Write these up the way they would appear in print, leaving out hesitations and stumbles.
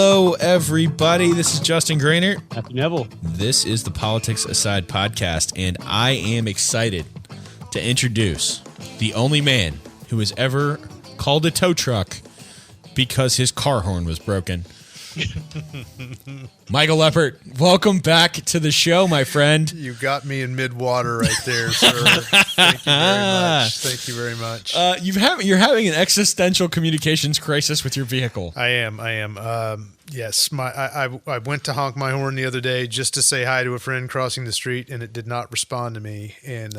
Hello, everybody. This is Justin Groenert. Happy Neville. This is the Politics Aside podcast, and I am excited to introduce the only man who has ever called a tow truck because his car horn was broken. Michael Leppert, welcome back to the show, my friend. You got me in mid-water right there, sir. Thank you very much. Thank you very much. You're having an existential communications crisis with your vehicle. I am. Yes, I went to honk my horn the other day just to say hi to a friend crossing the street, and it did not respond to me, and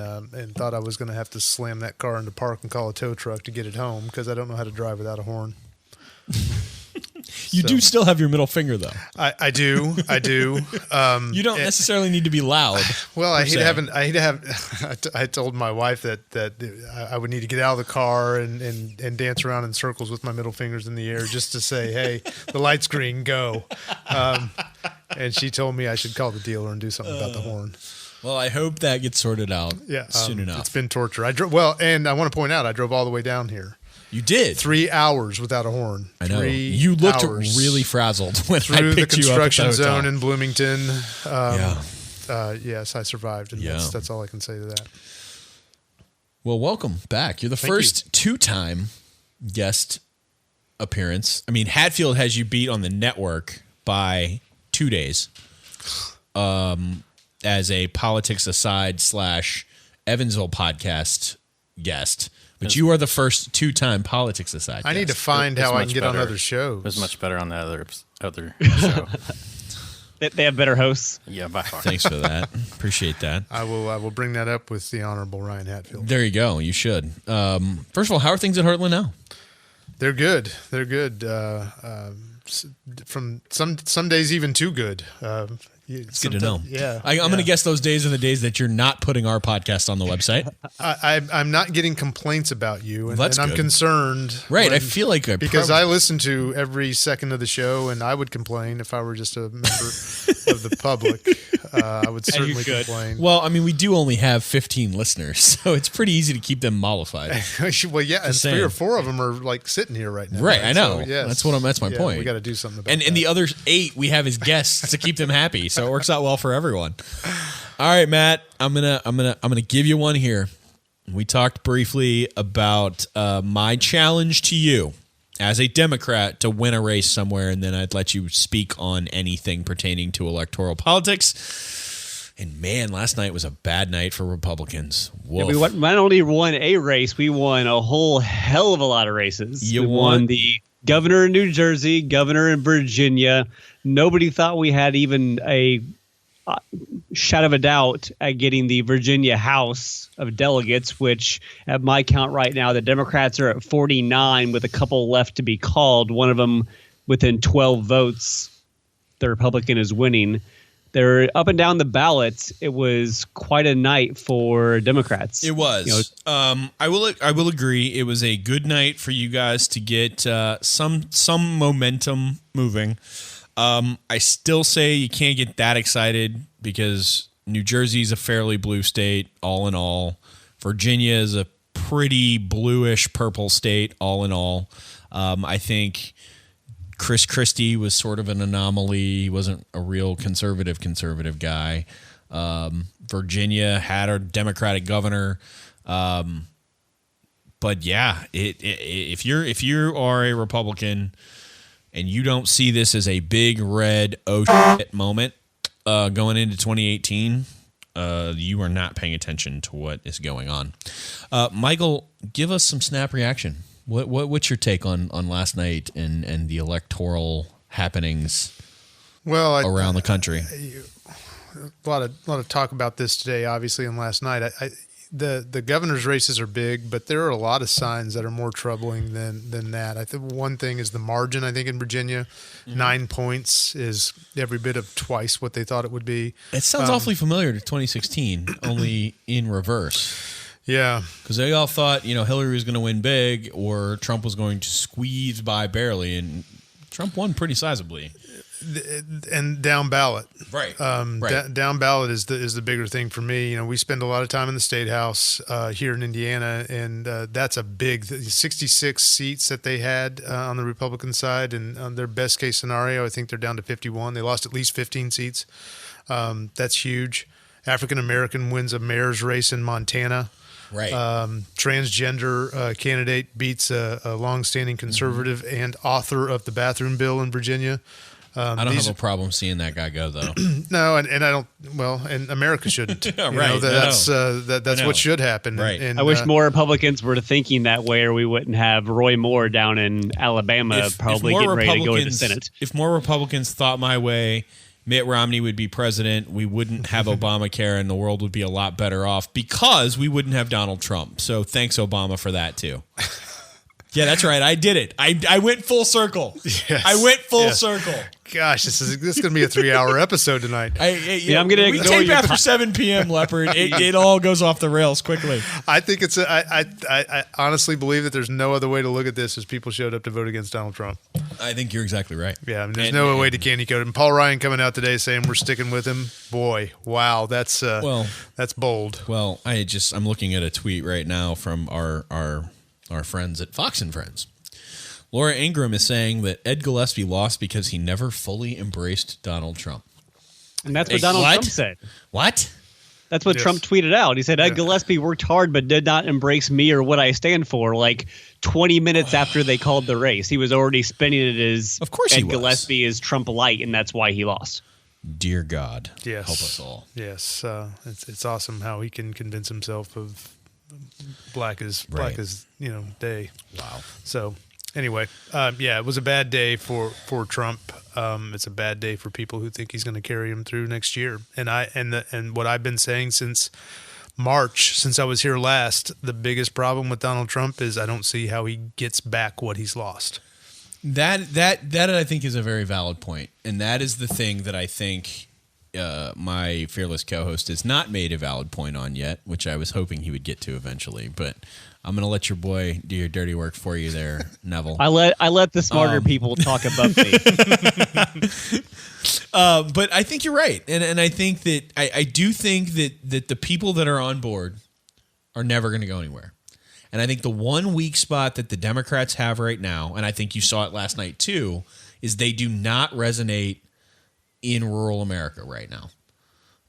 thought I was going to have to slam that car into park and call a tow truck to get it home because I don't know how to drive without a horn. You do still have your middle finger, though. I do. You don't necessarily need to be loud. Well, I told my wife that I would need to get out of the car and dance around in circles with my middle fingers in the air just to say, hey, the light's green, go. And she told me I should call the dealer and do something about the horn. Well, I hope that gets sorted out soon enough. It's been torture. And I want to point out, I drove all the way down here. You did 3 hours without a horn. I know. You looked really frazzled when through I picked the you up at the construction hotel. zone in Bloomington. Yes, I survived, and that's all I can say to that. Well, welcome back. You're the first two-time guest appearance. I mean, Hatfield has you beat on the network by 2 days as a Politics Aside / Evansville podcast guest. But you are the first two-time Politics Aside. I need to find how I can get on other shows. It was much better on the other show. They have better hosts. Yeah, by far. Thanks for that. Appreciate that. I will bring that up with the Honorable Ryan Hatfield. There you go. You should. First of all, how are things at Heartland now? They're good. They're good. From some days even too good. It's good to know. Yeah, I'm going to guess those days are the days that you're not putting our podcast on the website. I'm not getting complaints about you, and I'm good. Concerned. Right, I feel like I listen to every second of the show, and I would complain if I were just a member of the public. I would certainly complain. Well, I mean, we do only have 15 listeners, so it's pretty easy to keep them mollified. Well, yeah, and 3 or 4 of them are like sitting here right now. Right, I know. So, yes. That's my point. We got to do something about that. And the other 8 we have as guests to keep them happy. So it works out well for everyone. All right, Matt, I'm gonna give you one here. We talked briefly about my challenge to you as a Democrat to win a race somewhere, and then I'd let you speak on anything pertaining to electoral politics. And man, last night was a bad night for Republicans. Yeah, we not only won a race, we won a whole hell of a lot of races. We won the governor in New Jersey, governor in Virginia. Nobody thought we had even a shadow of a doubt at getting the Virginia House of Delegates, which at my count right now, the Democrats are at 49 with a couple left to be called. One of them within 12 votes. The Republican is winning. They're up and down the ballots. It was quite a night for Democrats. It was. I will agree. It was a good night for you guys to get some momentum moving. I still say you can't get that excited because New Jersey is a fairly blue state, all in all. Virginia is a pretty bluish purple state, all in all. I think Chris Christie was sort of an anomaly. He wasn't a real conservative guy. Virginia had a Democratic governor. But yeah, if you are a Republican and you don't see this as a big red shit moment going into 2018, you are not paying attention to what is going on. Michael, give us some snap reaction. What's your take on last night and the electoral happenings around the country? A lot of talk about this today, obviously, and last night. The governor's races are big, but there are a lot of signs that are more troubling than that. I think one thing is the margin. I think in Virginia, 9 points is every bit of twice what they thought it would be. It sounds awfully familiar to 2016, only in reverse. Yeah, because they all thought Hillary was going to win big or Trump was going to squeeze by barely, and Trump won pretty sizably. And down ballot. Right. Down ballot is the bigger thing for me. We spend a lot of time in the state house here in Indiana, and that's a big 66 seats that they had on the Republican side, and on their best case scenario, I think they're down to 51. They lost at least 15 seats. That's huge. African American wins a mayor's race in Montana. Right. Transgender candidate beats a longstanding conservative and author of the bathroom bill in Virginia. I don't have a problem seeing that guy go, though. No, and I don't. Well, and America shouldn't. Right. That's what should happen. Right. And, I wish more Republicans were thinking that way, or we wouldn't have Roy Moore down in Alabama probably getting ready to go to the Senate. If more Republicans thought my way, Mitt Romney would be president. We wouldn't have Obamacare, and the world would be a lot better off because we wouldn't have Donald Trump. So thanks, Obama, for that too. Yeah, that's right. I did it. I went full circle. Yes. I went full circle. Gosh, this is going to be a 3-hour episode tonight. I'm going to we tape after 7 p.m. Leopard. It all goes off the rails quickly. I think it's. I honestly believe that there's no other way to look at this as people showed up to vote against Donald Trump. I think you're exactly right. Yeah, I mean, there's no way to candy coat him. Paul Ryan coming out today saying we're sticking with him. Boy, wow, that's bold. Well, I'm looking at a tweet right now from our friends at Fox and Friends. Laura Ingram is saying that Ed Gillespie lost because he never fully embraced Donald Trump. And that's what Donald Trump said. What? That's what Trump tweeted out. He said, Ed Gillespie worked hard but did not embrace me or what I stand for. Like 20 minutes after they called the race, he was already spinning it as of course Ed Gillespie is Trump light, and that's why he lost. Dear God, yes. Help us all. Yes, it's awesome how he can convince himself of black as day. Wow. So anyway, it was a bad day for Trump. It's a bad day for people who think he's going to carry him through next year. And what I've been saying since March, since I was here last, the biggest problem with Donald Trump is I don't see how he gets back what he's lost. That I think is a very valid point, and that is the thing that I think my fearless co-host has not made a valid point on yet, which I was hoping he would get to eventually. But I'm going to let your boy do your dirty work for you there, Neville. I let the smarter people talk above me. But I think you're right, and I think that I do think that the people that are on board are never going to go anywhere. And I think the one weak spot that the Democrats have right now, and I think you saw it last night too, is they do not resonate in rural America right now.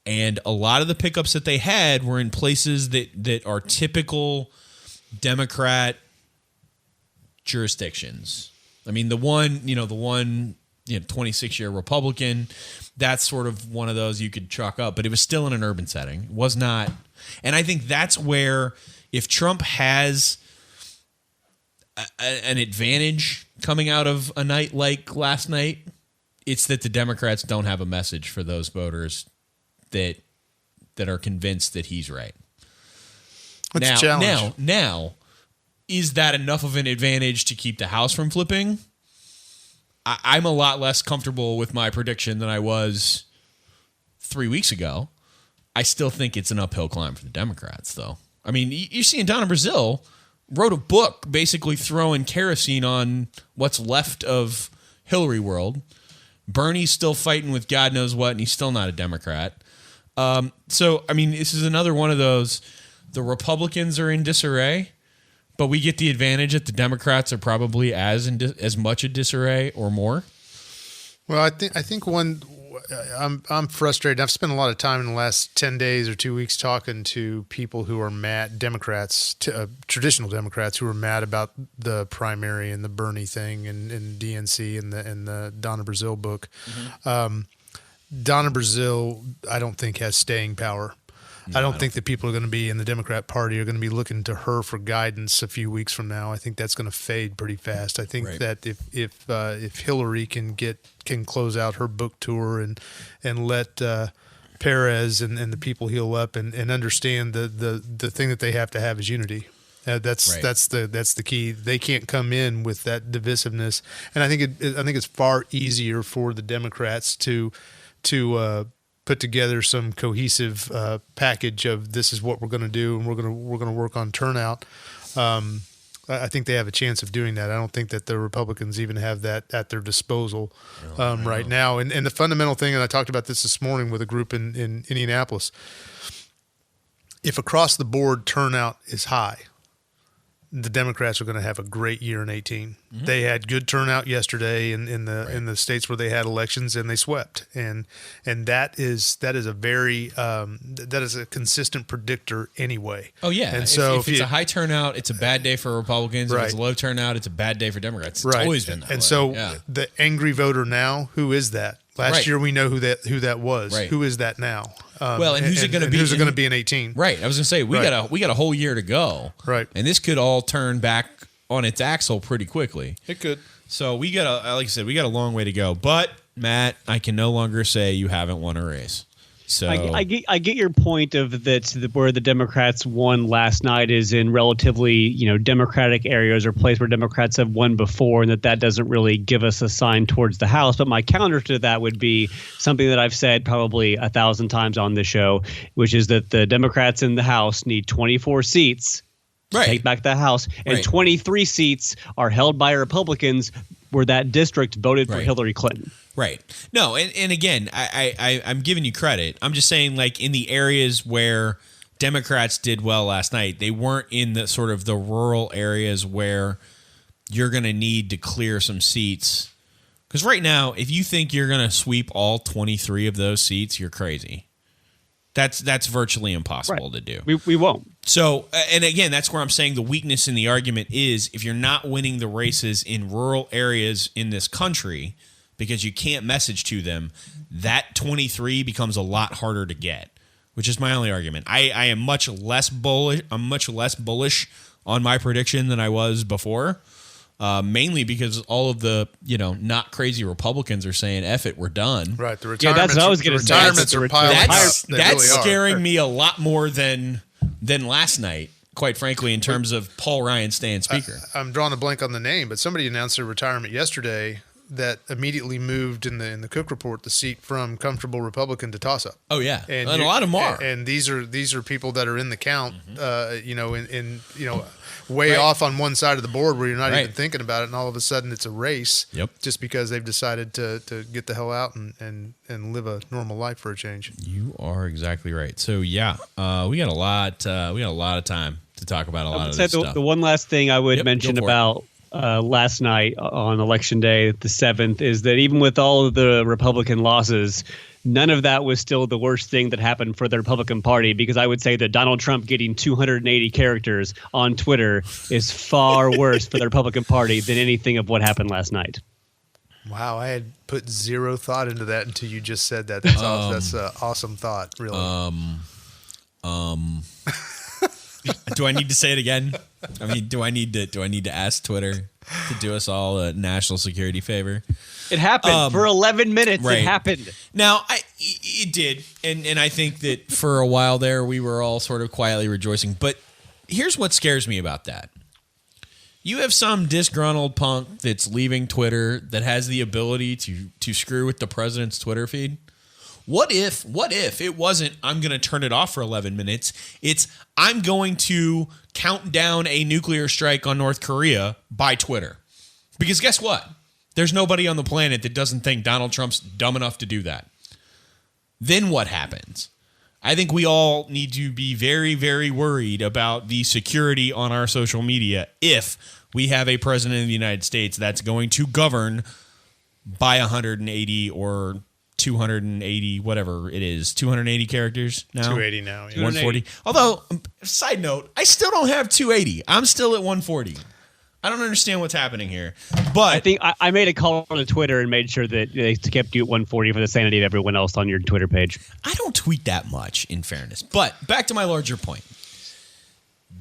And a lot of the pickups that they had were in places that are typical Democrat jurisdictions. I mean, the one 26-year Republican, that's sort of one of those you could chalk up, but it was still in an urban setting. It was not. And I think that's where, if Trump has an advantage coming out of a night like last night, it's that the Democrats don't have a message for those voters that are convinced that he's right. That's a challenge. Now, is that enough of an advantage to keep the House from flipping? I'm a lot less comfortable with my prediction than I was 3 weeks ago. I still think it's an uphill climb for the Democrats, though. I mean, you're seeing Donna Brazile wrote a book basically throwing kerosene on what's left of Hillary world. Bernie's still fighting with God knows what, and he's still not a Democrat. So, I mean, this is another one of those, the Republicans are in disarray, but we get the advantage that the Democrats are probably as much a disarray or more. Well, I think I'm frustrated. I've spent a lot of time in the last 10 days or 2 weeks talking to people who are mad, Democrats, traditional Democrats who are mad about the primary and the Bernie thing and DNC and the Donna Brazile book. Mm-hmm. Donna Brazile, I don't think has staying power. No, I don't think that people are going to be in the Democrat Party are going to be looking to her for guidance a few weeks from now. I think that's going to fade pretty fast. I think that if Hillary can close out her book tour and let Perez and the people heal up and understand the thing that they have to have is unity. That's the key. They can't come in with that divisiveness, and I think it's far easier for the Democrats to put together some cohesive package of this is what we're going to do, and we're going to work on turnout. I think they have a chance of doing that. I don't think that the Republicans even have that at their disposal right now. And the fundamental thing, and I talked about this morning with a group in Indianapolis, if across the board turnout is high, the Democrats are going to have a great year in 2018. Mm-hmm. They had good turnout yesterday in the states where they had elections, and they swept. And that is a very that is a consistent predictor anyway. Oh yeah. And so if it's a high turnout, it's a bad day for Republicans. If it's a low turnout, it's a bad day for Democrats. It's always been that way. And so the angry voter now, who is that? Last year we know who that was. Right. Who is that now? And who's it going to be? Who's it going to be in 2018? Right. I was going to say we got a whole year to go. Right. And this could all turn back on its axle pretty quickly. It could. So we got like I said, we got a long way to go. But Matt, I can no longer say you haven't won a race. So I get your point of that where the Democrats won last night is in relatively Democratic areas or places where Democrats have won before, and that doesn't really give us a sign towards the House. But my counter to that would be something that I've said probably 1,000 times on this show, which is that the Democrats in the House need 24 seats to take back the House, and 23 seats are held by Republicans where that district voted for Hillary Clinton. Right. No, and again, I'm giving you credit. I'm just saying, like, in the areas where Democrats did well last night, they weren't in the sort of the rural areas where you're going to need to clear some seats. Because right now, if you think you're going to sweep all 23 of those seats, you're crazy. That's virtually impossible to do. We won't. So, and again, that's where I'm saying the weakness in the argument is if you're not winning the races in rural areas in this country because you can't message to them, that 23 becomes a lot harder to get, which is my only argument. I am much less bullish. I'm much less bullish on my prediction than I was before, mainly because all of the not crazy Republicans are saying, "F it, we're done." Right. The retirements. That's what I was going to say. Retirements are piling up. That's really scaring me a lot more than last night. Quite frankly, in terms of Paul Ryan staying speaker. I'm drawing a blank on the name, but somebody announced their retirement yesterday that immediately moved in the Cook Report the seat from comfortable Republican to toss-up. Oh yeah, and a lot of them are. And these are people that are in the count, way off on one side of the board where you're not even thinking about it, and all of a sudden it's a race. Yep. Just because they've decided to get the hell out and live a normal life for a change. You are exactly right. So yeah, we got a lot of time to talk about a lot of this stuff. The one last thing I would mention about last night on Election Day, the 7th, is that even with all of the Republican losses, none of that was still the worst thing that happened for the Republican Party, because I would say that Donald Trump getting 280 characters on Twitter is far worse for the Republican Party than anything of what happened last night. Wow, I had put zero thought into that until you just said that. That's awesome. That's an awesome thought, really. Do I need to say it again? I mean, do I need to ask Twitter to do us all a national security favor? It happened for 11 minutes. Right. It happened. Now, it did, and I think that for a while there we were all sort of quietly rejoicing. But here's what scares me about that: you have some disgruntled punk that's leaving Twitter that has the ability to screw with the president's Twitter feed. What if it wasn't, I'm going to turn it off for 11 minutes. It's, I'm going to count down a nuclear strike on North Korea by Twitter. Because guess what? There's nobody on the planet that doesn't think Donald Trump's dumb enough to do that. Then what happens? I think we all need to be very, very worried about the security on our social media if we have a president of the United States that's going to govern by 180 or 280, whatever it is, 280 characters now? 280 now, yeah. 140. Although, side note, I still don't have 280. I'm still at 140. I don't understand what's happening here. But I think I made a call on Twitter and made sure that they kept you at 140 for the sanity of everyone else on your Twitter page. I don't tweet that much, in fairness. But back to my larger point.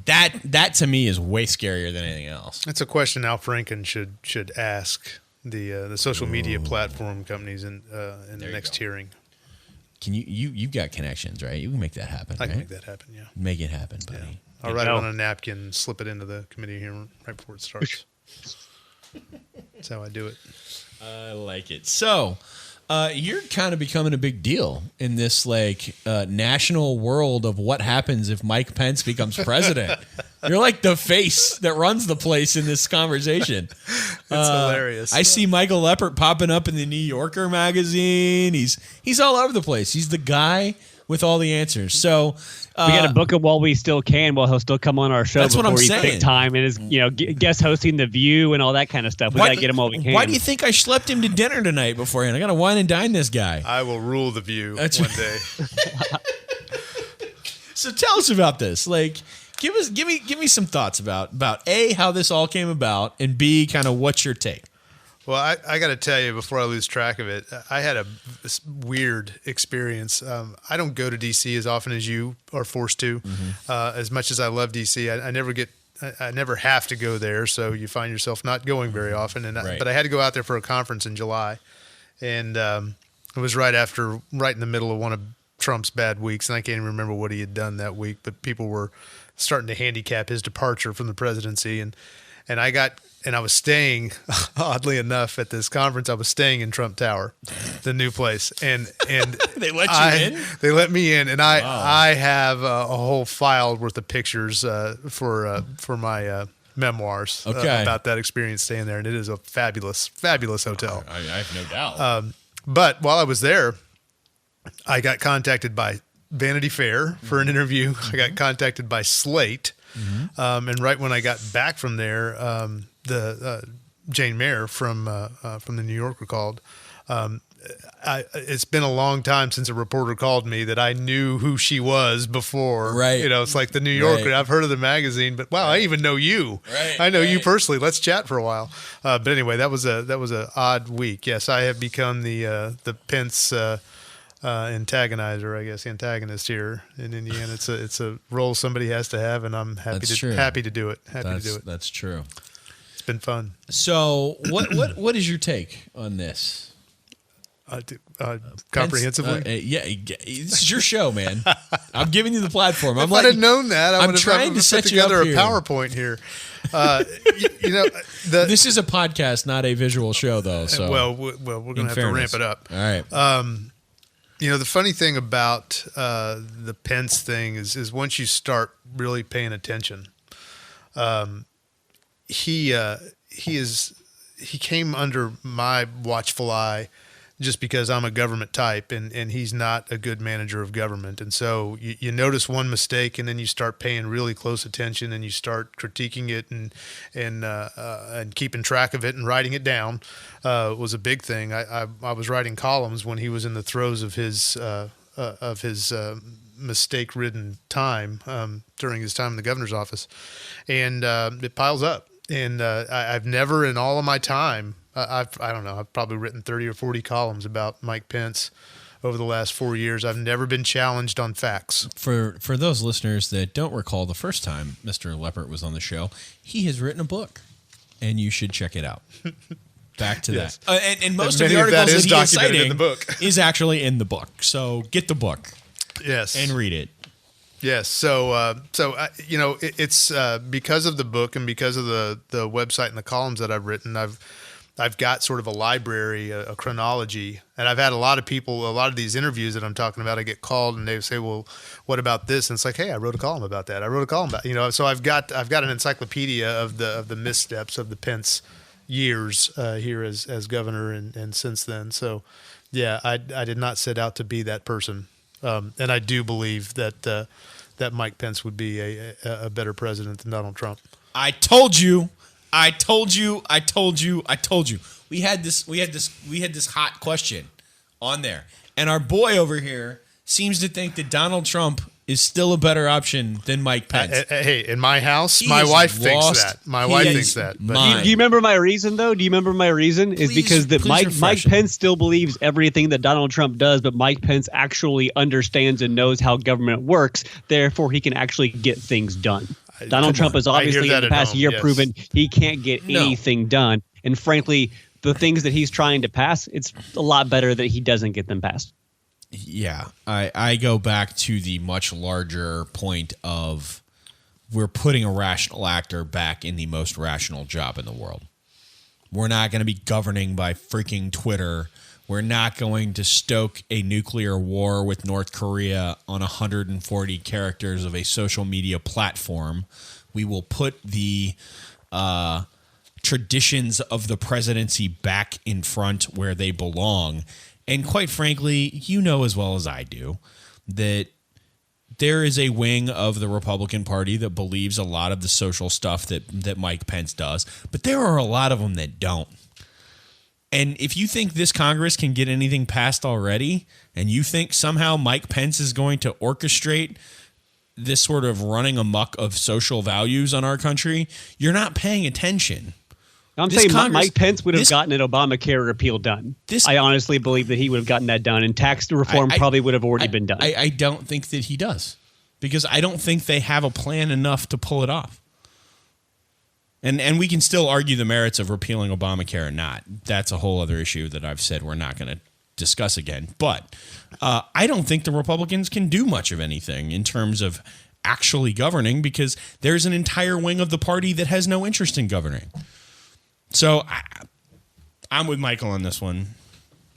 That to me is way scarier than anything else. That's a question Al Franken should ask the social media platform companies in the next hearing. Can you've got connections, right? You can make that happen. I can make that happen. Yeah, make it happen, buddy. Yeah. I'll write it on a napkin, slip it into the committee hearing right before it starts. That's how I do it. I like it. So, you're kind of becoming a big deal in this national world of what happens if Mike Pence becomes president. You're like the face that runs the place in this conversation. It's hilarious. I see Michael Leppert popping up in the New Yorker magazine. He's all over the place. He's the guy with all the answers. So we got to book him while we still can, while he'll still come on our show. That's what I'm before he's saying. big time and is guest hosting The View and all that kind of stuff. We got to get him while we can. Why do you think I schlepped him to dinner tonight beforehand? I got to wine and dine this guy. I will rule The View one day. So tell us about this. Like, give me some thoughts about A, how this all came about, and B, kind of what's your take. Well, I got to tell you, before I lose track of it, I had this weird experience. I don't go to D.C. as often as you are forced to. As much as I love D.C., I never have to go there, so you find yourself not going very often. But I had to go out there for a conference in July, and it was right in the middle of one of Trump's bad weeks, and I can't even remember what he had done that week, but people were starting to handicap his departure from the presidency, and I was staying, oddly enough, at this conference. I was staying in Trump Tower, the new place, and they let you in. They let me in, and I have a whole file worth of pictures for my memoirs about that experience staying there, and it is a fabulous hotel. I have no doubt. But while I was there, I got contacted by Vanity Fair for an interview. I got contacted by Slate. And right when I got back from there, the Jane Mayer from the New Yorker called. It's been a long time since a reporter called me that I knew who she was before. Right. It's like the New Yorker. Right. I've heard of the magazine, but wow, I even know you. Right. I know you personally. Let's chat for a while. But anyway, that was a odd week. Yes, I have become the Pence antagonist here in Indiana. It's a role somebody has to have, and I'm happy to do it. That's true. It's been fun. So what is your take on this? Comprehensively? This is your show, man. I'm giving you the platform. If I had known that, I would have trying to set put together you a up PowerPoint here. This is a podcast, not a visual show, though. So we're going to have to ramp it up. All right. The funny thing about the Pence thing is once you start really paying attention, he came under my watchful eye just because I'm a government type and he's not a good manager of government. And so you notice one mistake and then you start paying really close attention and you start critiquing it and keeping track of it and writing it down was a big thing. I was writing columns when he was in the throes of his mistake-ridden time during his time in the governor's office. And it piles up. And I've never in all of my time, I've probably written 30 or 40 columns about Mike Pence over the last 4 years. I've never been challenged on facts. For those listeners that don't recall the first time Mr. Leppert was on the show, he has written a book, and you should check it out. Back to that. And most of the articles that he is citing in the book is actually in the book. So get the book. Yes. And read it. Yes. So it's because of the book and because of the website and the columns that I've written, I've got sort of a library, a chronology, and I've had a lot of these interviews that I'm talking about, I get called and they say, well, what about this? And it's like, hey, I wrote a column about that. I wrote a column about, so I've got an encyclopedia of the missteps of the Pence years here as governor and since then. So yeah, I did not set out to be that person. And I do believe that Mike Pence would be a better president than Donald Trump. I told you. We had this hot question on there, and our boy over here seems to think that Donald Trump is still a better option than Mike Pence. Hey, in my house, my wife thinks that. My wife thinks that. But do you remember my reason, though? Do you remember my reason? Is because that Mike Pence still believes everything that Donald Trump does, but Mike Pence actually understands and knows how government works. Therefore, he can actually get things done. Donald Trump has obviously in the past year proven he can't get anything done. And frankly, the things that he's trying to pass, it's a lot better that he doesn't get them passed. Yeah, I go back to the much larger point of we're putting a rational actor back in the most rational job in the world. We're not going to be governing by freaking Twitter. We're not going to stoke a nuclear war with North Korea on 140 characters of a social media platform. We will put the traditions of the presidency back in front where they belong. And quite frankly, you know as well as I do that there is a wing of the Republican Party that believes a lot of the social stuff that Mike Pence does, but there are a lot of them that don't. And if you think this Congress can get anything passed already, and you think somehow Mike Pence is going to orchestrate this sort of running amok of social values on our country, you're not paying attention. I'm saying Mike Pence would have gotten an Obamacare repeal done. I honestly believe that he would have gotten that done, and tax reform probably would have already been done. I don't think that he does, because I don't think they have a plan enough to pull it off. And we can still argue the merits of repealing Obamacare or not. That's a whole other issue that I've said we're not going to discuss again. But I don't think the Republicans can do much of anything in terms of actually governing, because there's an entire wing of the party that has no interest in governing. So I'm with Michael on this one.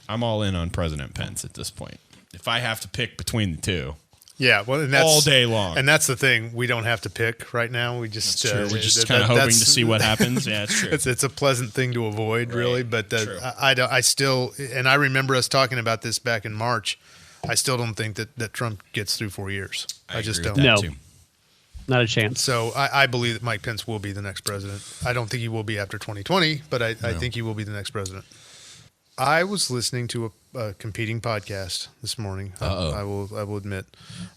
I'm all in on President Pence at this point. If I have to pick between the two, well, and that's all day long. And that's the thing. We don't have to pick right now. We just we're just kind of hoping to see what happens. Yeah, it's true. It's a pleasant thing to avoid, really. But I still, and I remember us talking about this back in March. I still don't think that Trump gets through 4 years. I just don't. No. Not a chance. So I believe that Mike Pence will be the next president. I don't think he will be after 2020, but I think he will be the next president. I was listening to a competing podcast this morning. I will admit,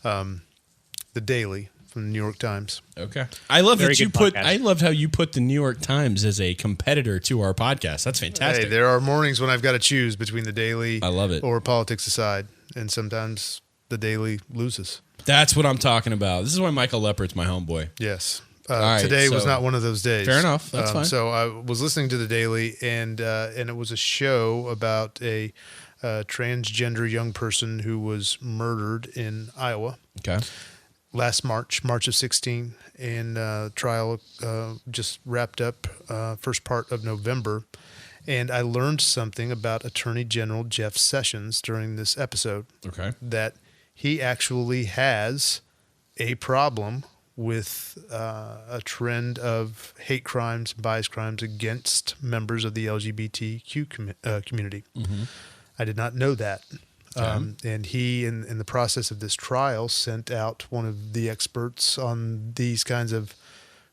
The Daily from the New York Times. Okay, I love that you put. Podcast. I love how you put the New York Times as a competitor to our podcast. That's fantastic. Hey, there are mornings when I've got to choose between The Daily. I love it. Or Politics Aside, and sometimes The Daily loses. That's what I'm talking about. This is why Michael Leppert's my homeboy. Yes. Today was not one of those days. Fair enough. That's fine. So I was listening to The Daily, and it was a show about a transgender young person who was murdered in Iowa. Okay. Last March of 16, and trial just wrapped up first part of November. And I learned something about Attorney General Jeff Sessions during this episode. Okay. That he actually has a problem with a trend of hate crimes, bias crimes against members of the LGBTQ community. Mm-hmm. I did not know that. And he, in the process of this trial, sent out one of the experts on these kinds of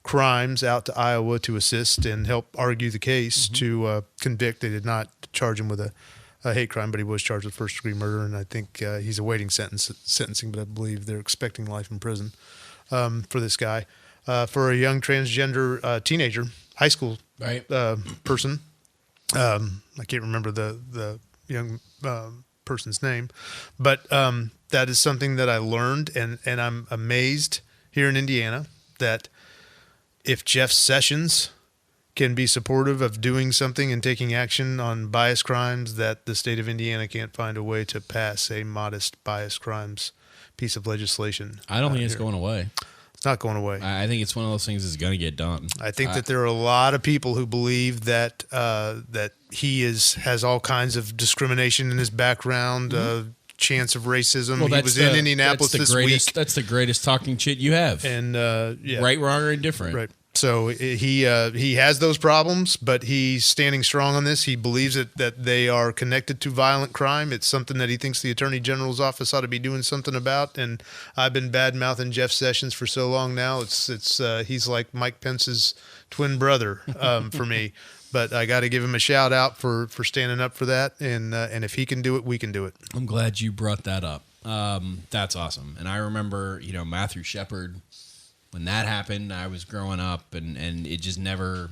crimes out to Iowa to assist and help argue the case to convict. They did not charge him with a hate crime, but he was charged with first-degree murder, and I think he's awaiting sentencing, but I believe they're expecting life in prison for this guy. For a young transgender teenager, high school person, I can't remember the young person's name, but that is something that I learned, and I'm amazed here in Indiana that if Jeff Sessions can be supportive of doing something and taking action on bias crimes, that the state of Indiana can't find a way to pass a modest bias crimes piece of legislation. I don't think it's going away. It's not going away. I think it's one of those things that's going to get done. I think that there are a lot of people who believe that that he has all kinds of discrimination in his background, chance of racism. Well, he was in Indianapolis this week. That's the greatest talking shit you have. And right, wrong, or indifferent. Right. So he has those problems, but he's standing strong on this. He believes that they are connected to violent crime. It's something that he thinks the Attorney General's office ought to be doing something about. And I've been bad-mouthing Jeff Sessions for so long now. He's like Mike Pence's twin brother for me. But I got to give him a shout out for standing up for that. And if he can do it, we can do it. I'm glad you brought that up. That's awesome. And I remember, Matthew Shepard. When that happened, I was growing up, and it just never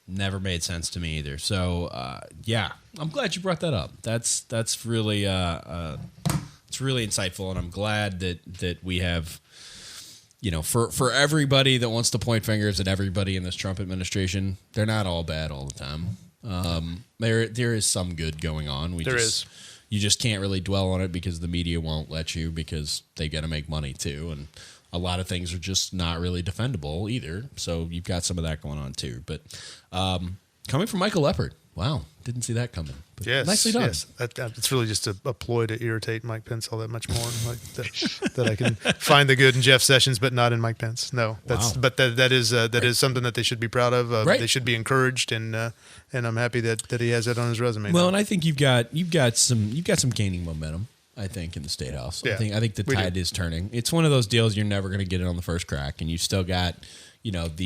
made sense to me either. So, I'm glad you brought that up. That's really it's really insightful, and I'm glad that we have, for everybody that wants to point fingers at everybody in this Trump administration, they're not all bad all the time. There is some good going on. You just can't really dwell on it because the media won't let you, because they got to make money too, and a lot of things are just not really defendable either. So you've got some of that going on too. But coming from Michael Leppert, Wow. Didn't see that coming. But Yes, nicely done. yes. It's really just a ploy to irritate Mike Pence all that much more. Like that I can find the good in Jeff Sessions, but not in Mike Pence. No, but that is something that they should be proud of. Right. They should be encouraged, and I'm happy that he has that on his resume. Well, now. and I think you've got some gaining momentum. I think in the State House. Yeah, I think the tide is turning. It's one of those deals you're never going to get it on the first crack, and you still got you have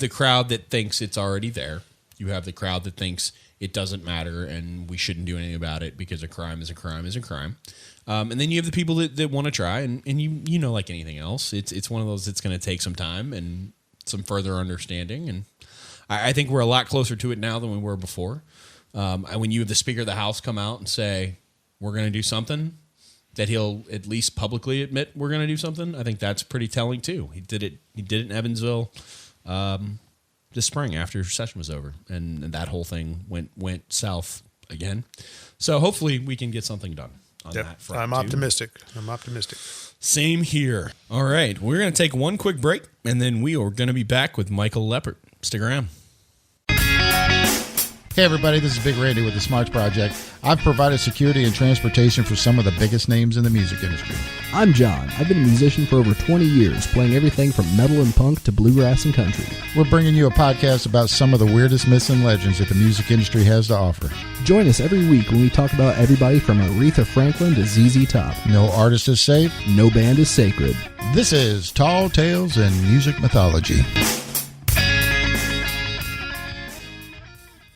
the crowd that thinks it's already there. You have the crowd that thinks it doesn't matter and we shouldn't do anything about it because a crime is a crime is a crime. And then you have the people that want to try, and you know, like anything else, it's one of those that's going to take some time and some further understanding. And I think we're a lot closer to it now than we were before. And when you have the Speaker of the House come out and say, we're going to do something, that he'll at least publicly admit we're going to do something, I think that's pretty telling too. He did it in Evansville this spring after session was over, and that whole thing went south again. So hopefully we can get something done on that front. I'm optimistic. Same here. All right, we're going to take one quick break, and then we are going to be back with Michael Leppert. Stick around. Hey everybody, this is Big Randy with the Smarts Project. I've provided security and transportation for some of the biggest names in the music industry. I'm John. I've been a musician for over 20 years, playing everything from metal and punk to bluegrass and country. We're bringing you a podcast about some of the weirdest myths and legends that the music industry has to offer. Join us every week when we talk about everybody from Aretha Franklin to ZZ Top. No artist is safe. No band is sacred. This is Tall Tales and Music Mythology.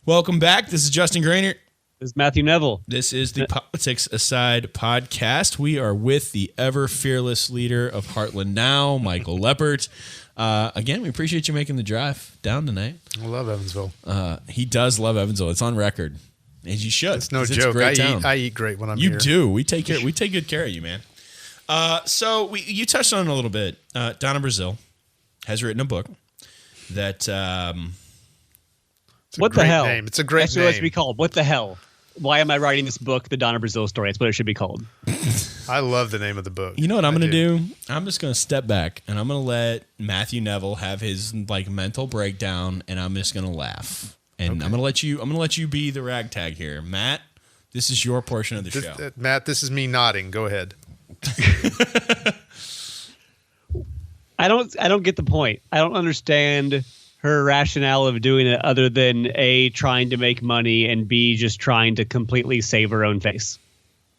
Welcome back. This is Justin Groenert. This is Matthew Neville. This is the Politics Aside podcast. We are with the ever fearless leader of Heartland Now, Michael Leppert. Again, we appreciate you making the drive down tonight. I love Evansville. He does love Evansville. It's on record, as you should. It's no joke. I eat great when I'm here. You do. We take good care of you, man. So you touched on it a little bit. Donna Brazile has written a book that. What the hell? Name. It's a great That's name. what it should be called. What the hell? Why am I writing this book, The Donna Brazile Story? That's what it should be called. I love the name of the book. You know what I'm going to do? I'm just going to step back and I'm going to let Matthew Neville have his mental breakdown, and I'm just going to laugh. And okay. I'm going to let you be the ragtag here. Matt, this is your portion of the show. Matt, this is me nodding. Go ahead. I don't get the point. I don't understand her rationale of doing it other than A, trying to make money, and B, just trying to completely save her own face.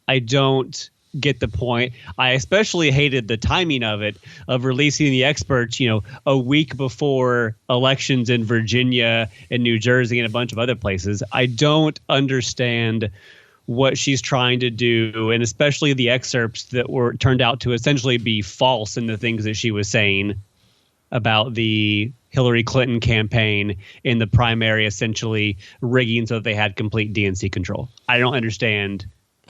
I don't get the point. I especially hated the timing of it, of releasing the experts, a week before elections in Virginia and New Jersey and a bunch of other places. I don't understand what she's trying to do, and especially the excerpts that turned out to essentially be false in the things that she was saying about the Hillary Clinton campaign in the primary, essentially rigging so that they had complete DNC control. I don't understand.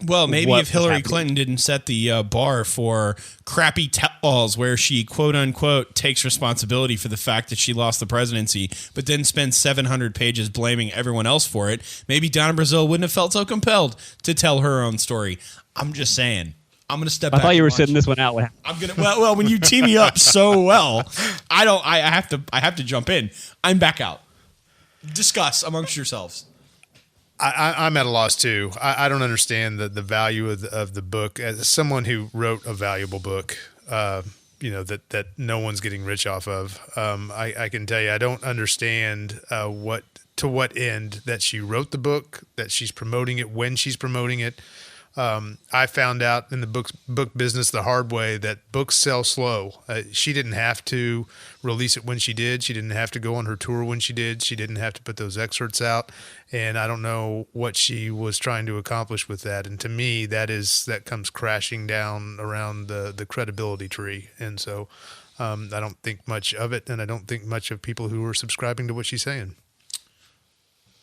Well, maybe if Hillary Clinton didn't set the bar for crappy tell-alls where she, quote unquote, takes responsibility for the fact that she lost the presidency, but then spends 700 pages blaming everyone else for it, maybe Donna Brazile wouldn't have felt so compelled to tell her own story. I'm just saying. I'm going to step back. I thought you were sitting this one out. I'm going to, well, when you tee me up so well, I have to jump in. I'm back out. Discuss amongst yourselves. I'm at a loss too. I don't understand the value of the book. As someone who wrote a valuable book, that no one's getting rich off of, I can tell you I don't understand to what end that she wrote the book, that she's promoting it, when she's promoting it. I found out in the book business the hard way that books sell slow. She didn't have to release it when she did. She didn't have to go on her tour when she did. She didn't have to put those excerpts out. And I don't know what she was trying to accomplish with that. And to me, that comes crashing down around the credibility tree. And so I don't think much of it, and I don't think much of people who are subscribing to what she's saying.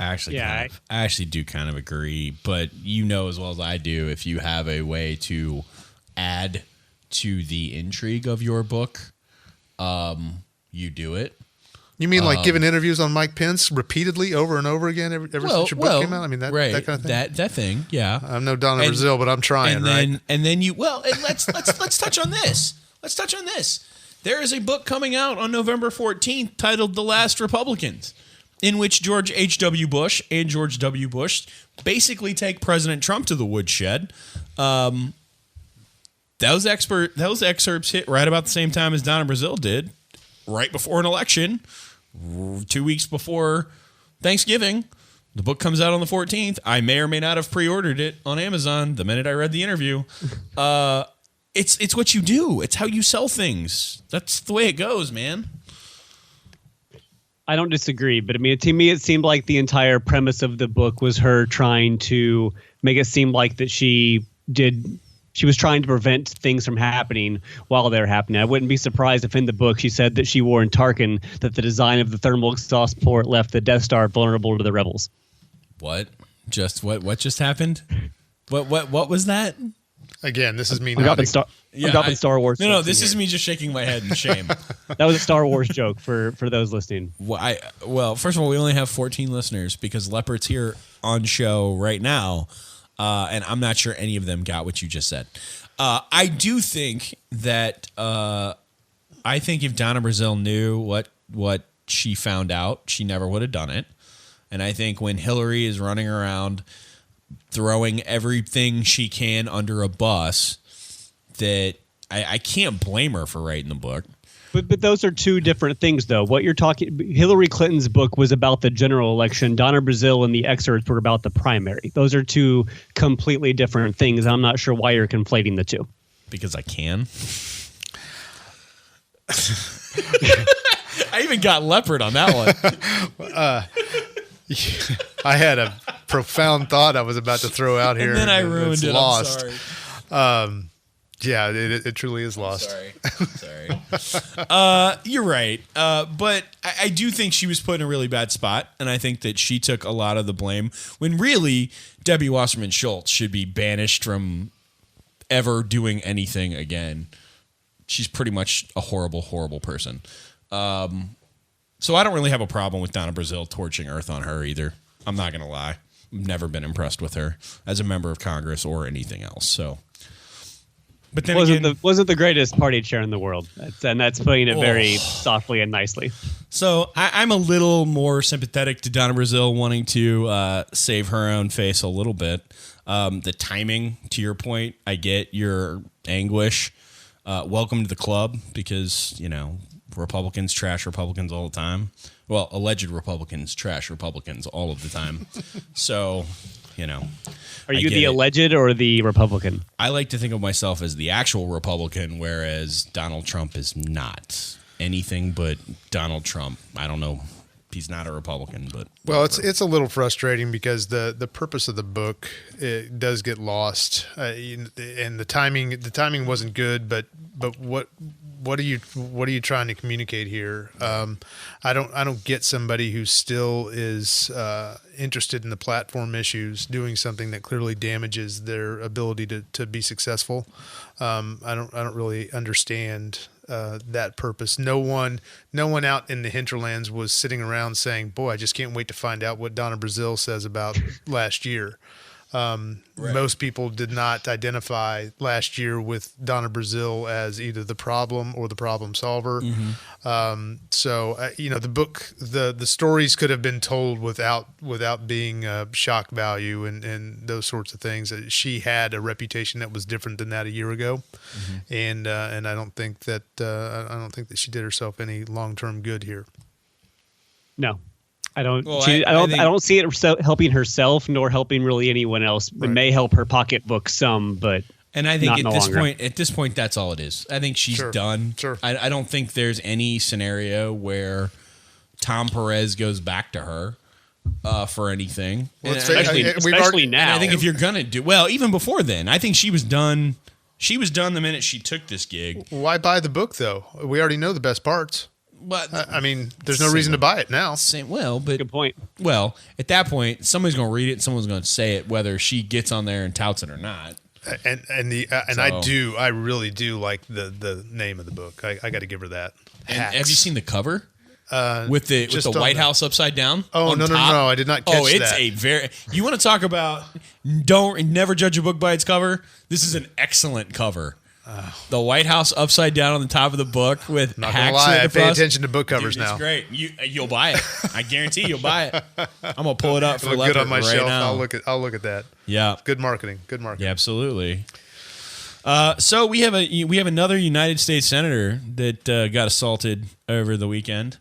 I actually do kind of agree, but as well as I do, if you have a way to add to the intrigue of your book, you do it. You mean like giving interviews on Mike Pence repeatedly over and over again ever since your book came out? I mean, that kind of thing? That thing, yeah. I'm no Donna Brazile, but I'm trying, right? And then let's touch on this. Let's touch on this. There is a book coming out on November 14th titled The Last Republicans. in which George H.W. Bush and George W. Bush basically take President Trump to the woodshed. Those excerpts hit right about the same time as Donna Brazile did, right before an election, 2 weeks before Thanksgiving. The book comes out on the 14th. I may or may not have pre-ordered it on Amazon the minute I read the interview. It's what you do. It's how you sell things. That's the way it goes, man. I don't disagree, but I mean, to me, it seemed like the entire premise of the book was her trying to make it seem like that she was trying to prevent things from happening while they're happening. I wouldn't be surprised if in the book she said that she warned Tarkin that the design of the thermal exhaust port left the Death Star vulnerable to the rebels. What just happened? What was that? Again, this is me. I'm dropping Star Wars. No, this is me just shaking my head in shame. That was a Star Wars joke for those listening. Well, first of all, we only have 14 listeners because Leppert's here on show right now, and I'm not sure any of them got what you just said. I do think that I think if Donna Brazile knew what she found out, she never would have done it. And I think when Hillary is running around throwing everything she can under a bus, that I can't blame her for writing the book. But those are two different things, though. What you're talking, Hillary Clinton's book was about the general election. Donna Brazile and the excerpts were about the primary. Those are two completely different things. I'm not sure why you're conflating the two. Because I can. I even got Leppert on that one. I had a profound thought I was about to throw out here. And then I ruined it. Lost. I'm sorry. Yeah, it truly is lost. Sorry. You're right. But I do think she was put in a really bad spot, and I think that she took a lot of the blame when really Debbie Wasserman Schultz should be banished from ever doing anything again. She's pretty much a horrible, horrible person. So I don't really have a problem with Donna Brazile torching Earth on her either. I'm not going to lie. I've never been impressed with her as a member of Congress or anything else. So, but then wasn't the greatest party chair in the world, and that's putting it very softly and nicely. So I'm a little more sympathetic to Donna Brazile wanting to save her own face a little bit. The timing, to your point, I get your anguish. Welcome to the club, because Republicans trash Republicans all the time. Well, alleged Republicans trash Republicans all of the time. So, Are you the alleged or the Republican? I like to think of myself as the actual Republican, whereas Donald Trump is not anything but Donald Trump. I don't know. He's not a Republican, but well, it's a little frustrating because the purpose of the book, it does get lost, and the timing wasn't good. But what are you trying to communicate here? I don't get somebody who still is interested in the platform issues doing something that clearly damages their ability to be successful. I don't really understand that purpose. No one out in the hinterlands was sitting around saying, "Boy, I just can't wait to find out what Donna Brazile says about last year." Right. Most people did not identify last year with Donna Brazile as either the problem or the problem solver. Mm-hmm. So the book, the stories could have been told without being shock value and those sorts of things. She had a reputation that was different than that a year ago, mm-hmm. and I don't think that she did herself any long-term good here. No. I don't. Well, I don't see it helping herself nor helping really anyone else. It may help her pocketbook some, but and I think at this point, that's all it is. I think she's done. Sure. I don't think there's any scenario where Tom Perez goes back to her for anything. Well, especially now. And I think if you're gonna do even before then, I think she was done. She was done the minute she took this gig. Why buy the book though? We already know the best parts. But I mean, there's no reason to buy it now. But good point. Well, at that point, somebody's going to read it and someone's going to say it, whether she gets on there and touts it or not. I really do like the name of the book. I got to give her that. And have you seen the cover? With the White House upside down? Oh, no, I did not catch that. Oh, it's you want to talk about never judge a book by its cover? This is an excellent cover. The White House upside down on the top of the book with Not hacks gonna lie, written I pay across. attention to book covers Dude, now. It's great. You'll buy it. I guarantee you'll buy it. I'm gonna pull it up for Look Leppert good on my right shelf. now. I'll look at that. Yeah. Good marketing. Good marketing. Yeah, absolutely. So we have another United States senator that got assaulted over the weekend.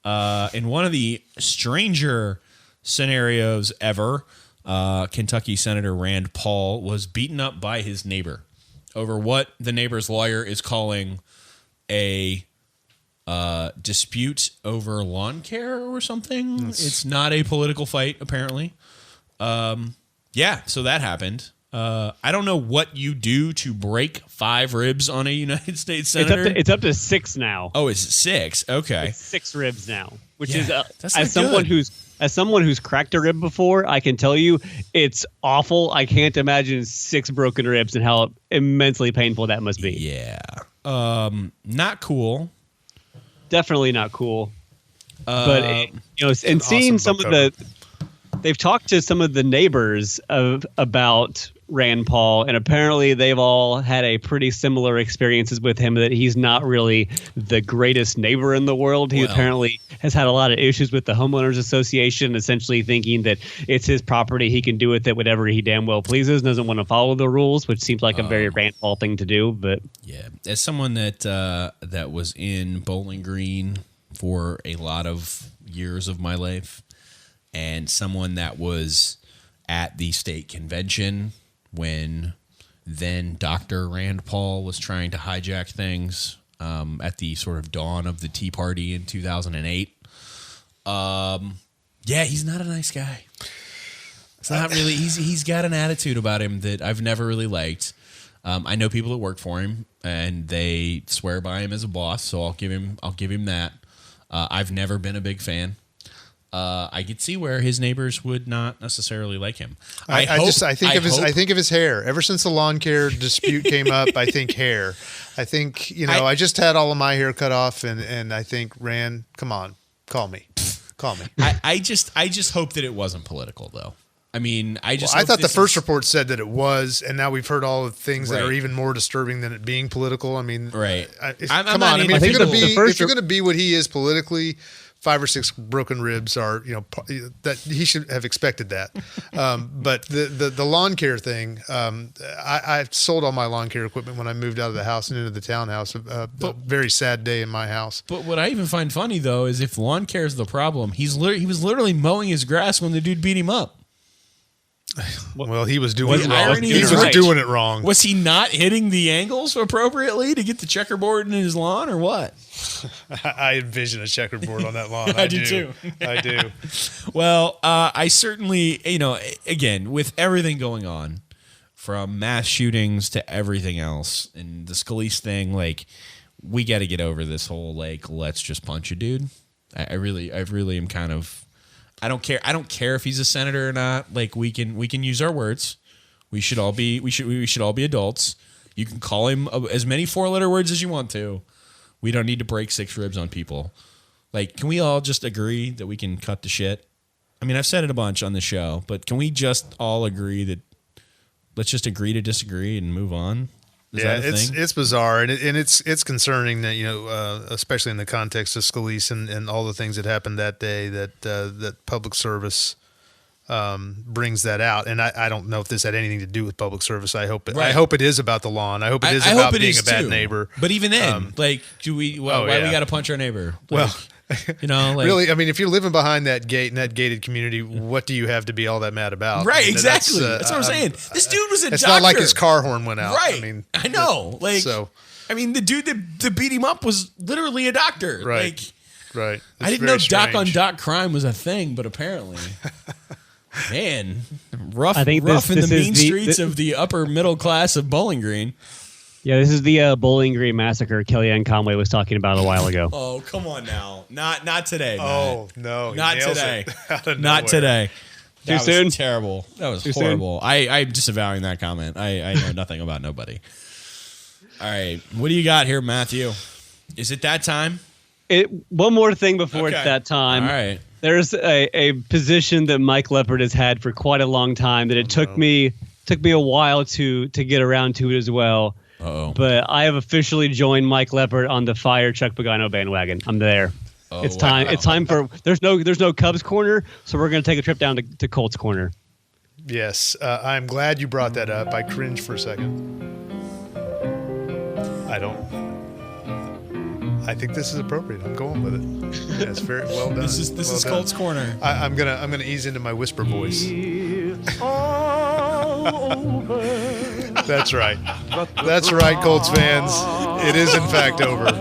In one of the stranger scenarios ever, Kentucky Senator Rand Paul was beaten up by his neighbor over what the neighbor's lawyer is calling a dispute over lawn care or something. It's not a political fight, apparently. Yeah, so that happened. I don't know what you do to break 5 ribs on a United States senator. It's up to 6 now. Oh, it's 6. Okay. It's 6 ribs now, which Yeah, is that's not as someone good. who's cracked a rib before, I can tell you it's awful. I can't imagine 6 broken ribs and how immensely painful that must be. Yeah. Not cool. Definitely not cool. But and seeing awesome some book of they've talked to some of the neighbors about Rand Paul, and apparently they've all had a pretty similar experiences with him, that he's not really the greatest neighbor in the world. He apparently has had a lot of issues with the homeowners association, essentially thinking that it's his property, he can do with it whatever he damn well pleases, doesn't want to follow the rules, which seems like a very Rand Paul thing to do. But Yeah. As someone that was in Bowling Green for a lot of years of my life, and someone that was at the state convention when then Dr. Rand Paul was trying to hijack things at the sort of dawn of the Tea Party in 2008. Yeah, he's not a nice guy. It's not really. He's got an attitude about him that I've never really liked. I know people that work for him, and they swear by him as a boss. So I'll give him that. I've never been a big fan. I could see where his neighbors would not necessarily like him. I think of his hair. Ever since the lawn care dispute came up, I think hair. I think I just had all of my hair cut off, and I think Rand, come on, call me. I just hope that it wasn't political, though. I mean, I thought the first report said that it was, and now we've heard all the things that Right. are even more disturbing than it being political. I mean, Right. come I'm on. not I mean, into if you're going political. to be what he is politically, 5 or 6 broken ribs are, that he should have expected that. But the lawn care thing, I sold all my lawn care equipment when I moved out of the house and into the townhouse. A very sad day in my house. But what I even find funny though is if lawn care is the problem, he was literally mowing his grass when the dude beat him up. Well, he was doing it the wrong. irony He is was right. doing it wrong. Was he not hitting the angles appropriately to get the checkerboard in his lawn, or what? I envision a checkerboard on that lawn. I do too. I do. Well, I certainly, again, with everything going on, from mass shootings to everything else, and the Scalise thing, like, we got to get over this whole, like, let's just punch a dude. I really am kind of, I don't care if he's a senator or not. Like, we can use our words. We should all be adults. You can call him as many 4-letter words as you want to. We don't need to break 6 ribs on people. Like, can we all just agree that we can cut the shit? I mean, I've said it a bunch on the show, but can we just all agree that let's just agree to disagree and move on? Is that a thing? It's bizarre, and it's concerning that especially in the context of Scalise and all the things that happened that day, that public service brings that out. And I don't know if this had anything to do with public service. I hope it is about the lawn. I hope it is about being a bad neighbor. But even then, why we got to punch our neighbor? Like, really, I mean, if you're living behind that gate in that gated community, what do you have to be all that mad about? Right, I mean, exactly. That's what I'm saying. This dude was a doctor. It's not like his car horn went out. Right. I mean, I know. I mean, the dude that beat him up was literally a doctor. Right. Right. I didn't know doc on doc crime was a thing, but apparently, man, rough in the mean streets of the upper middle class of Bowling Green. Yeah, this is the Bowling Green massacre Kellyanne Conway was talking about a while ago. Oh, come on now. Not today, man. Oh, no. Not today. Not today. That soon? was terrible. That was Too horrible. I'm disavowing that comment. I know nothing about nobody. All right. What do you got here, Matthew? Is it that time? One more thing before it's Okay. that time. All right. There's a position that Mike Leppert has had for quite a long time that it took me a while to get around to it as well. Uh-oh. But I have officially joined Mike Leppert on the Fire Chuck Pagano bandwagon. I'm there. It's time. Wow. It's time for. There's no Cubs corner, so we're going to take a trip down to Colts Corner. Yes, I'm glad you brought that up. I cringed for a second. I think this is appropriate. I'm going with it. That's very well done. This is Colts Corner. I'm gonna ease into my whisper voice. That's right. That's right, Colts fans. It is in fact over.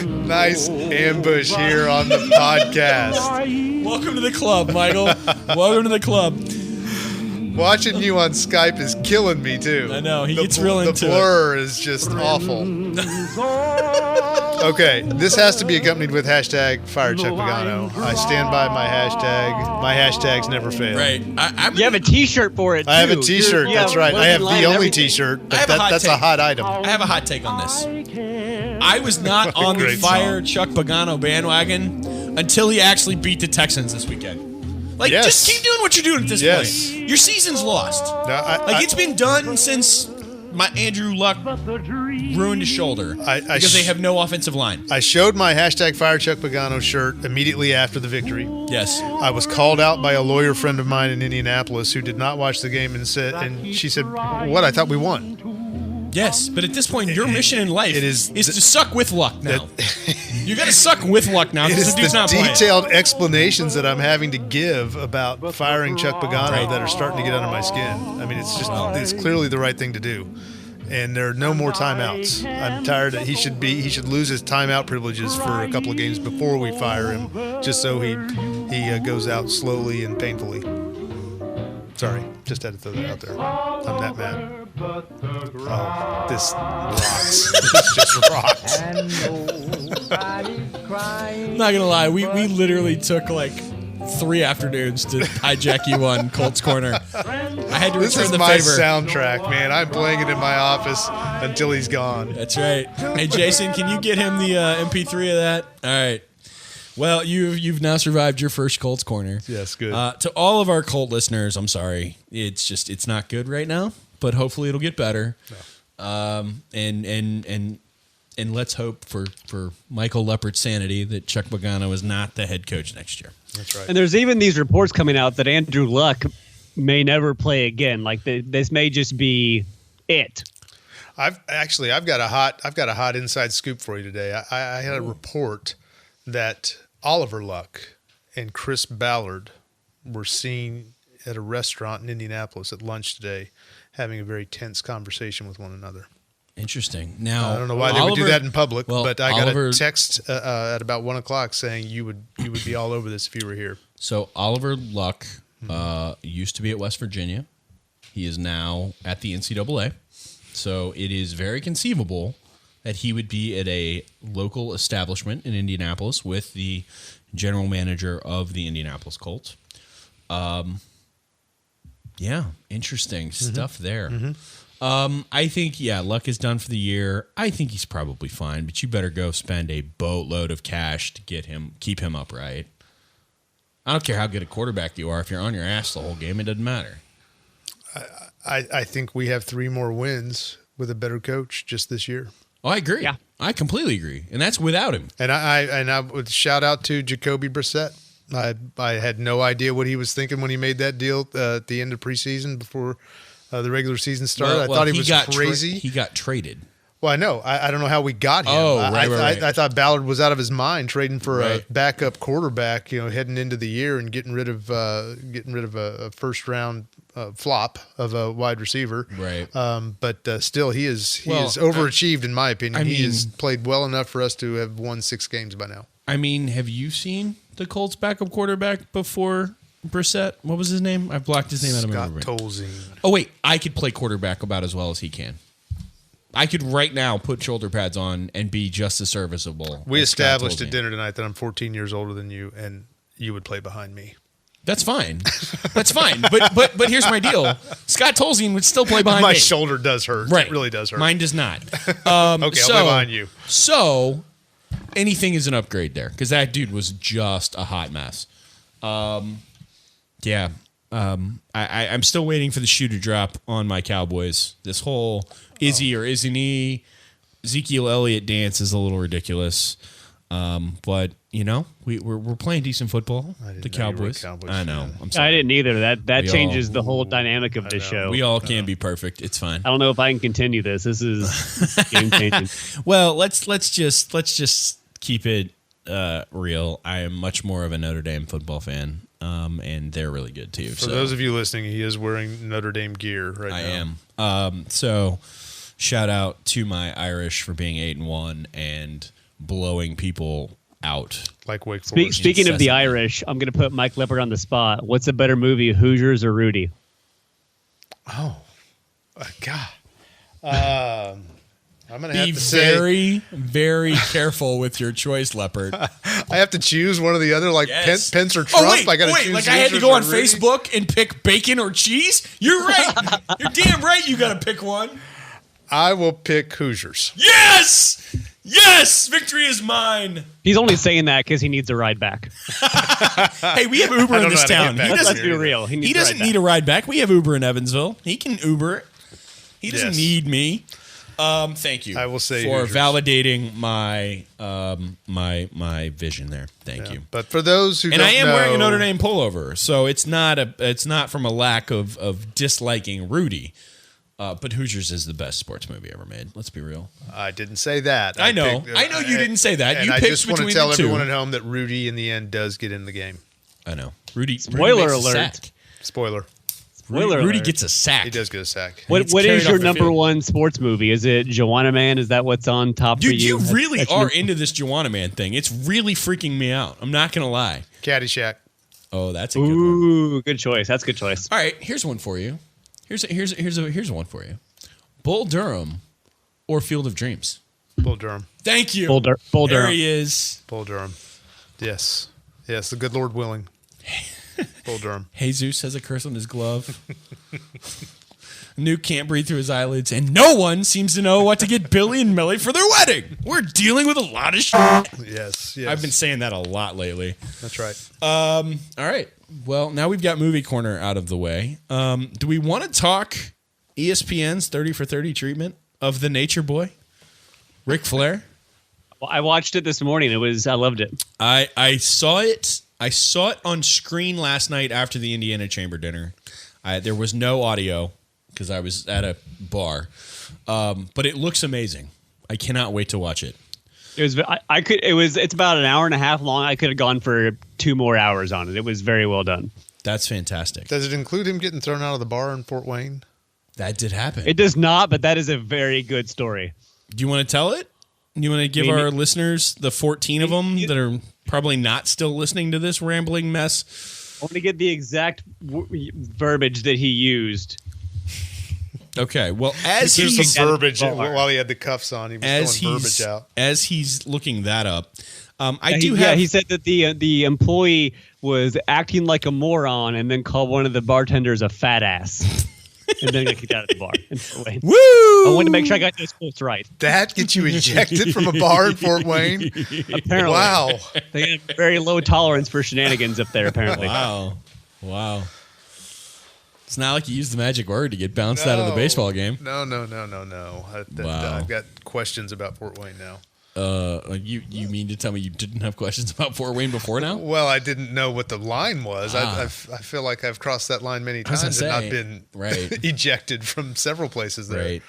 Nice ambush here on the podcast. Welcome to the club, Michael. Welcome to the club. Watching you on Skype is killing me too. I know, he gets real into it. The blur is just awful. Okay, this has to be accompanied with hashtag Fire Chuck Pagano. I stand by my hashtag. My hashtags never fail. Right. You have a T-shirt for it, too. I have a T-shirt. That's right. I have the only everything. T-shirt. I have a hot That's take. a hot item. I have a hot take on this. I was not on the Great Fire song. Chuck Pagano bandwagon until he actually beat the Texans this weekend. Like, Yes. just keep doing what you're doing at this Yes. point. Your season's lost. No, It's been done since my Andrew Luck ruined his shoulder because they have no offensive line. I showed my hashtag Fire Chuck Pagano shirt immediately after the victory. Yes. I was called out by a lawyer friend of mine in Indianapolis who did not watch the game and she said, "What? I thought we won." Yes, but at this point, your mission in life is to suck with luck now. You got to suck with luck now It because is the dude's the not playing. detailed explanations that I'm having to give about firing Chuck Pagano that are starting to get under my skin. I mean, it's clearly the right thing to do. And there are no more timeouts. I'm tired. He should lose his timeout privileges for a couple of games before we fire him, just so he goes out slowly and painfully. Sorry, just had to throw that out there. I'm that mad. Oh, this rocks. This just rocks. I'm not gonna lie, we literally took like 3 afternoons to hijack you on Colts Corner. I had to This return is the my favor. soundtrack, man. I'm playing it in my office until he's gone. That's right. Hey Jason, can you get him the MP3 of that? All right. Well, you've now survived your first Colts Corner. Yes, good. To all of our Colt listeners, I'm sorry. It's not good right now, but hopefully it'll get better. No. And let's hope for Michael Leppert's sanity that Chuck Pagano is not the head coach next year. That's right. And there's even these reports coming out that Andrew Luck may never play again. Like this may just be it. I've got a hot inside scoop for you today. I had a report that Oliver Luck and Chris Ballard were seen at a restaurant in Indianapolis at lunch today, having a very tense conversation with one another. Interesting. Now I don't know why they would do that in public, but I got Oliver, a text at about 1:00 saying you would be all over this if you were here. So Oliver Luck used to be at West Virginia. He is now at the NCAA. So it is very conceivable that he would be at a local establishment in Indianapolis with the general manager of the Indianapolis Colts. Yeah, interesting stuff there. I think, Luck is done for the year. I think he's probably fine, but you better go spend a boatload of cash to keep him upright. I don't care how good a quarterback you are. If you're on your ass the whole game, it doesn't matter. I think we have 3 more wins with a better coach just this year. Oh, I agree. Yeah. I completely agree. And that's without him. And I would shout out to Jacoby Brissett. I had no idea what he was thinking when he made that deal at the end of preseason before the regular season started. I thought he was crazy. He got traded. Well, I know. I don't know how we got him. Oh, right. I thought Ballard was out of his mind trading for a backup quarterback, heading into the year and getting rid of a first round flop of a wide receiver. Right. But still, he is overachieved in my opinion. He has played well enough for us to have won 6 games by now. I mean, have you seen the Colts backup quarterback before Brissett? What was his name? I've blocked his name out of my memory. Scott Tolzien. Oh, wait. I could play quarterback about as well as he can. I could right now put shoulder pads on and be just as serviceable. We as Scott established Tolzien. at dinner tonight that I'm 14 years older than you, and you would play behind me. That's fine. That's fine. But here's my deal. Scott Tolzien would still play behind My me. shoulder does hurt. Right. It really does hurt. Mine does not. Okay, I'll play behind you. So anything is an upgrade there because that dude was just a hot mess. Yeah. I'm still waiting for the shoe to drop on my Cowboys. This whole is he or isn't he Ezekiel Elliott dance is a little ridiculous. But you know, we're playing decent football. The Cowboys. I know. I'm sorry. I didn't either. That changes the whole dynamic of this show. We all can't be perfect. It's fine. I don't know if I can continue this. This is game changing. Well, let's just keep it real. I am much more of a Notre Dame football fan, and they're really good too. For those of you listening, he is wearing Notre Dame gear right now. I am. So shout out to my Irish for being 8-1 and blowing people out. Like Wake Forest. Speaking of the Irish, I'm going to put Mike Leppert on the spot. What's a better movie, Hoosiers or Rudy? Oh, God. I'm going to have to very, very careful with your choice, Leppert. I have to choose one or the other, like Pence or Trump. Oh, wait, I got to choose. Like I had to go on Facebook and pick bacon or cheese? You're right. You're damn right you got to pick one. I will pick Hoosiers. Yes! Yes! Victory is mine. He's only saying that because he needs a ride back. Hey, we have Uber in this town. Let's be real. He doesn't need a ride back. We have Uber in Evansville. He can Uber it. He doesn't need me. Thank you. I will say for Hoosiers. validating my my vision there. Thank you. But for those who and don't I am know, wearing a Notre Dame pullover, so it's not from a lack of disliking Rudy. But Hoosiers is the best sports movie ever made. Let's be real. I didn't say that. I know you didn't say that. And You I picked just want to between tell the two. everyone at home that Rudy, in the end, does get in the game. I know. Rudy. Spoiler Rudy makes a alert. sack. Spoiler. Rudy gets a sack. He does get a sack. What gets is carried your off the number field. one sports movie? Is it Joanna Man? Is that what's on top for Dude, you? you really That's are your- into this Joanna Man thing. It's really freaking me out. I'm not gonna lie. Caddyshack. Oh, that's a good one. Ooh, good choice. That's a good choice. All right, here's one for you. Here's one for you. Bull Durham or Field of Dreams? Bull Durham. Thank you. Bull There Durham. he is. Bull Durham. Yes. Yes, the good Lord willing. Bull Durham. Jesus has a curse on his glove. Nuke can't breathe through his eyelids, and no one seems to know what to get Billy and Millie for their wedding. We're dealing with a lot of shit. Yes. I've been saying that a lot lately. That's right. All right. Well, now we've got Movie Corner out of the way. Do we want to talk ESPN's 30 for 30 treatment of the Nature Boy, Ric Flair? Well, I watched it this morning. I loved it. I saw it. I saw it on screen last night after the Indiana Chamber dinner. There was no audio because I was at a bar, but it looks amazing. I cannot wait to watch it. It was. It's about an hour and a half long. I could have gone for 2 more hours on it. It was very well done. That's fantastic. Does it include him getting thrown out of the bar in Fort Wayne? That did happen. It does not, but that is a very good story. Do you want to tell it? Do you want to give our listeners, the 14 of them that are probably not still listening to this rambling mess? I want to get the exact verbiage that he used. Okay, well, as There's he's some verbiage while he had the cuffs on. He was throwing verbiage out. As he's looking that up, he said that the employee was acting like a moron and then called one of the bartenders a fat ass. And then got kicked out of the bar. Woo! I wanted to make sure I got those quotes right. That gets you ejected from a bar in Fort Wayne? Apparently. Wow. They have very low tolerance for shenanigans up there, apparently. Wow. It's not like you used the magic word to get bounced out of the baseball game. No. Wow. I've got questions about Fort Wayne now. You mean to tell me you didn't have questions about Fort Wayne before now? Well, I didn't know what the line was. I feel like I've crossed that line many times and not been ejected from several places there. Right.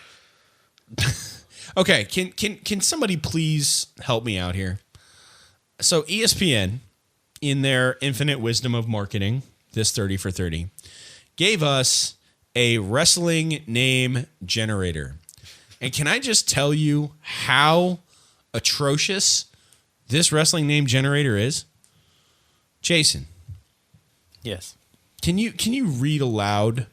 Okay, can somebody please help me out here? So ESPN, in their infinite wisdom of marketing, this 30 for 30, gave us a wrestling name generator. And can I just tell you how atrocious this wrestling name generator is? Jason. Yes. Can you read aloud,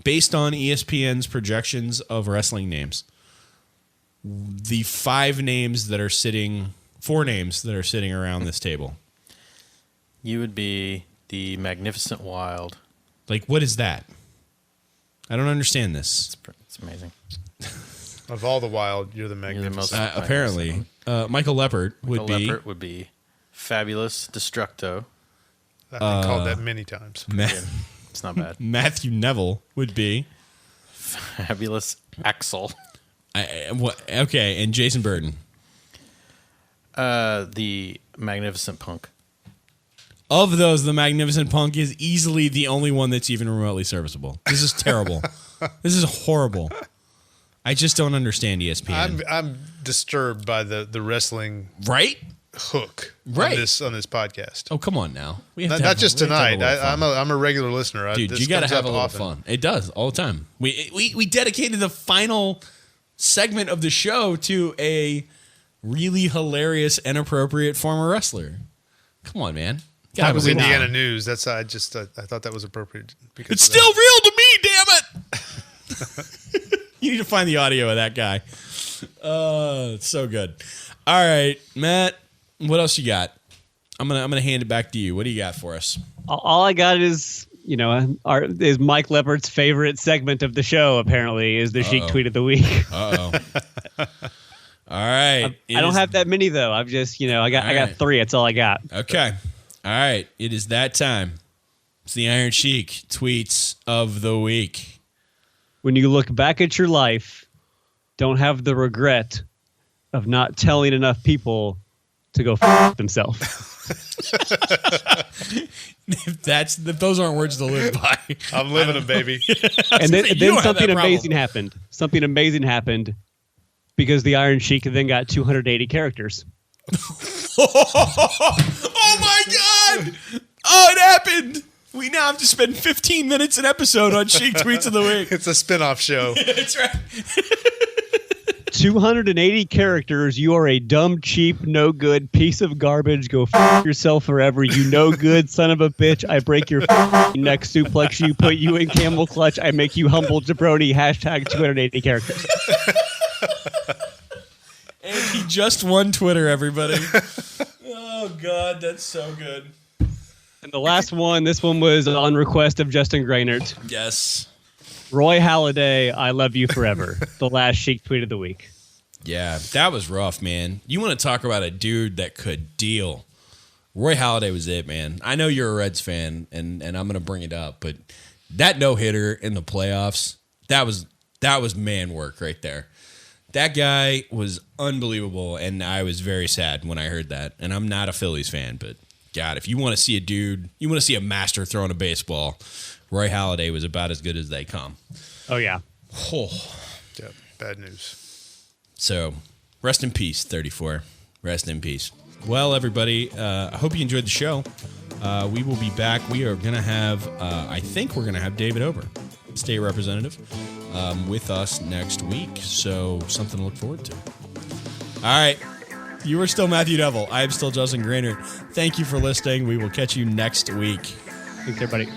based on ESPN's projections of wrestling names, the 4 names that are sitting around this table? You would be the Magnificent Wild. Like, what is that? I don't understand this. It's amazing. Of all the wild, you're the magnificent. Apparently, Michael Leppert would be Fabulous Destructo. I've been called that many times. It's not bad. Matthew Neville would be Fabulous Axel. Okay, and Jason Burton. The Magnificent Punk. Of those, the Magnificent Punk is easily the only one that's even remotely serviceable. This is terrible. This is horrible. I just don't understand ESPN. I'm disturbed by the wrestling right hook right. on this podcast. Oh, come on now. Not just tonight. I'm a regular listener. Dude, you got to have a little fun. It does all the time. We dedicated the final segment of the show to a really hilarious, inappropriate former wrestler. Come on, man. That was Indiana news. That's I thought that was appropriate. Because it's still real to me, damn it. You need to find the audio of that guy. It's so good. All right, Matt, what else you got? I'm gonna hand it back to you. What do you got for us? All I got is is Mike Leppert's favorite segment of the show. Apparently, is the Sheik Tweet of the Week. All right. I don't have that many though. I've just I got 3. That's all I got. Okay. All right. It is that time. It's the Iron Sheik Tweets of the Week. When you look back at your life, don't have the regret of not telling enough people to go f themselves. If those aren't words to live by, I'm living them, baby. And then something amazing happened. Something amazing happened because the Iron Sheik then got 280 characters. Oh my God! Oh, it happened. We now have to spend 15 minutes an episode on Sheik Tweets of the Week. It's a spin-off show. That's right. 280 characters. You are a dumb, cheap, no good piece of garbage. Go f yourself forever. You no good son of a bitch. I break your neck, suplex you, put you in camel clutch. I make you humble jabroni. Hashtag 280 characters. And he just won Twitter, everybody. Oh, God, that's so good. And the last one, this one was on request of Justin Groenert. Yes. Roy Halladay, I love you forever. The last Sheik Tweet of the Week. Yeah, that was rough, man. You want to talk about a dude that could deal. Roy Halladay was it, man. I know you're a Reds fan, and I'm going to bring it up, but that no-hitter in the playoffs, that was man work right there. That guy was unbelievable, and I was very sad when I heard that. And I'm not a Phillies fan, but God, if you want to see a dude, you want to see a master throwing a baseball, Roy Halladay was about as good as they come. Oh, yeah. Oh. Yeah, bad news. So, rest in peace, 34. Rest in peace. Well, everybody, I hope you enjoyed the show. We will be back. We are going to have, I think we're going to have David Ober, state representative, with us next week. So, something to look forward to. All right. You are still Matthew Neville. I am still Justin Groenert. Thank you for listening. We will catch you next week. Thanks, everybody.